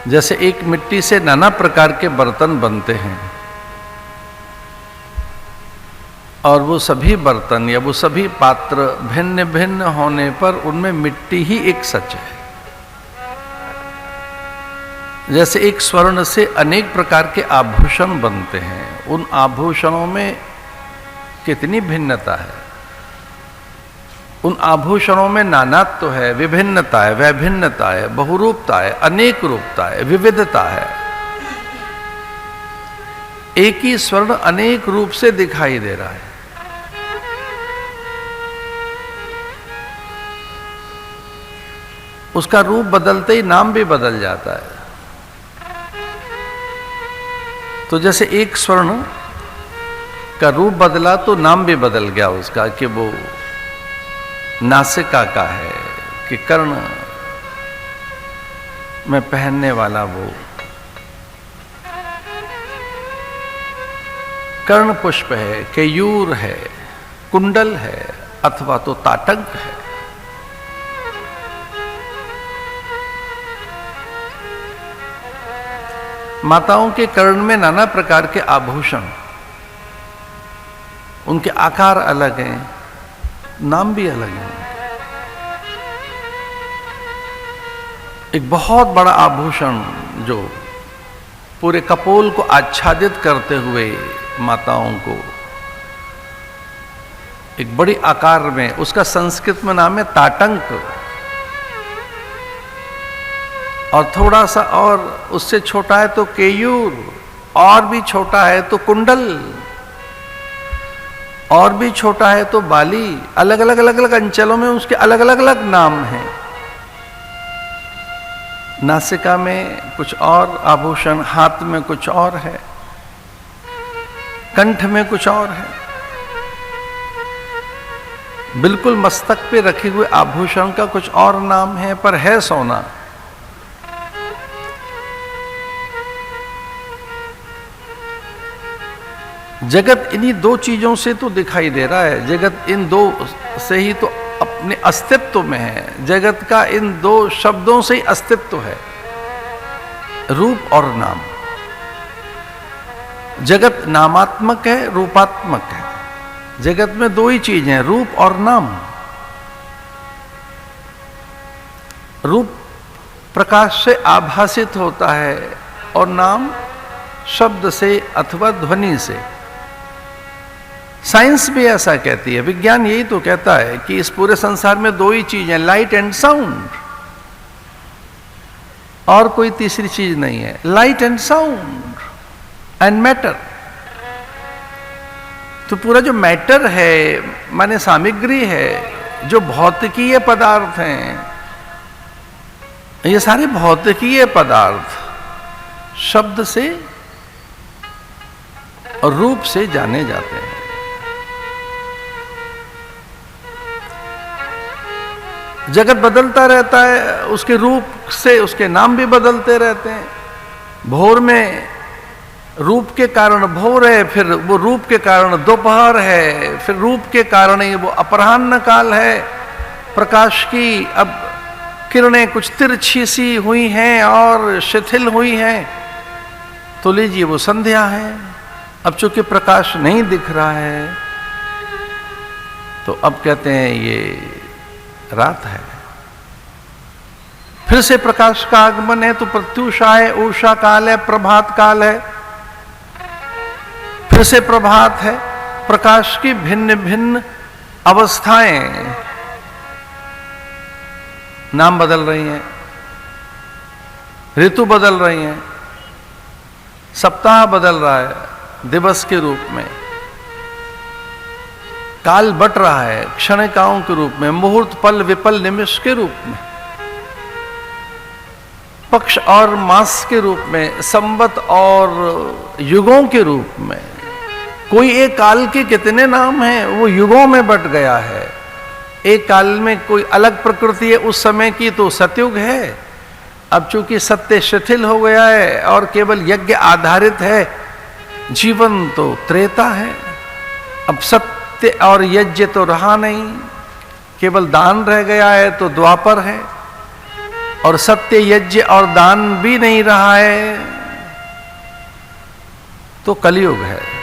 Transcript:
जैसे एक मिट्टी से नाना प्रकार के बर्तन बनते हैं और वो सभी बर्तन या वो सभी पात्र भिन्न भिन्न होने पर उनमें मिट्टी ही एक सच है। जैसे एक स्वर्ण से अनेक प्रकार के आभूषण बनते हैं, उन आभूषणों में कितनी भिन्नता है, उन आभूषणों में नानात्व है, विभिन्नता है, वैभिन्नता है, बहुरूपता है, अनेक रूपता है, विविधता है। एक ही स्वर्ण अनेक रूप से दिखाई दे रहा है। उसका रूप बदलते ही नाम भी बदल जाता है। तो जैसे एक स्वर्ण का रूप बदला तो नाम भी बदल गया उसका, कि वो नासिका का है, कि कर्ण में पहनने वाला वो कर्ण पुष्प है, केयूर है, कुंडल है, अथवा तो ताटंक है। माताओं के कर्ण में नाना प्रकार के आभूषण, उनके आकार अलग हैं, नाम भी अलग हैं। एक बहुत बड़ा आभूषण जो पूरे कपोल को आच्छादित करते हुए माताओं को एक बड़ी आकार में, उसका संस्कृत में नाम है ताटंक, और थोड़ा सा और उससे छोटा है तो केयूर, और भी छोटा है तो कुंडल, और भी छोटा है तो बाली। अलग अलग अंचलों में उसके अलग अलग नाम हैं। नासिका में कुछ और आभूषण, हाथ में कुछ और है, कंठ में कुछ और है। बिल्कुल मस्तक पे रखे हुए आभूषण का कुछ और नाम है, पर है सोना। जगत इन्हीं दो चीजों से तो दिखाई दे रहा है। जगत इन दो से ही तो अपने अस्तित्व में है। जगत का इन दो शब्दों से ही अस्तित्व है, रूप और नाम। जगत नामात्मक है, रूपात्मक है। जगत में दो ही चीजें हैं, रूप और नाम। रूप प्रकाश से आभासित होता है और नाम शब्द से अथवा ध्वनि से। साइंस भी ऐसा कहती है, विज्ञान यही तो कहता है कि इस पूरे संसार में दो ही चीज हैं, लाइट एंड साउंड, और कोई तीसरी चीज नहीं है। Light and sound and matter. तो पूरा जो मैटर है माने सामग्री है, जो भौतिकीय पदार्थ हैं, ये सारे भौतिकीय पदार्थ शब्द से और रूप से जाने जाते हैं। जगत बदलता रहता है, उसके रूप से उसके नाम भी बदलते रहते हैं। भोर में रूप के कारण भोर है, फिर वो रूप के कारण दोपहर है, फिर रूप के कारण ही वो अपराह्न काल है। प्रकाश की अब किरणें कुछ तिरछी सी हुई हैं और शिथिल हुई हैं, तो लीजिए वो संध्या है। अब चूंकि प्रकाश नहीं दिख रहा है तो अब कहते हैं ये रात है। फिर से प्रकाश का आगमन है तो प्रत्युषा है, उषा काल है, प्रभात काल है, फिर से प्रभात है। प्रकाश की भिन्न भिन्न अवस्थाएं, नाम बदल रही हैं, ऋतु बदल रही हैं, सप्ताह बदल रहा है दिवस के रूप में, काल बट रहा है क्षणिकाओं के रूप में, मुहूर्त पल विपल निमिष के रूप में, पक्ष और मास के रूप में, संवत और युगों के रूप में। कोई एक काल के कितने नाम हैं, वो युगों में बट गया है। एक काल में कोई अलग प्रकृति है उस समय की तो सतयुग है। अब चूंकि सत्य शिथिल हो गया है और केवल यज्ञ आधारित है जीवन, तो त्रेता है। अब सत्य और यज्ञ तो रहा नहीं, केवल दान रह गया है तो द्वापर है। और सत्य यज्ञ और दान भी नहीं रहा है, तो कलयुग है।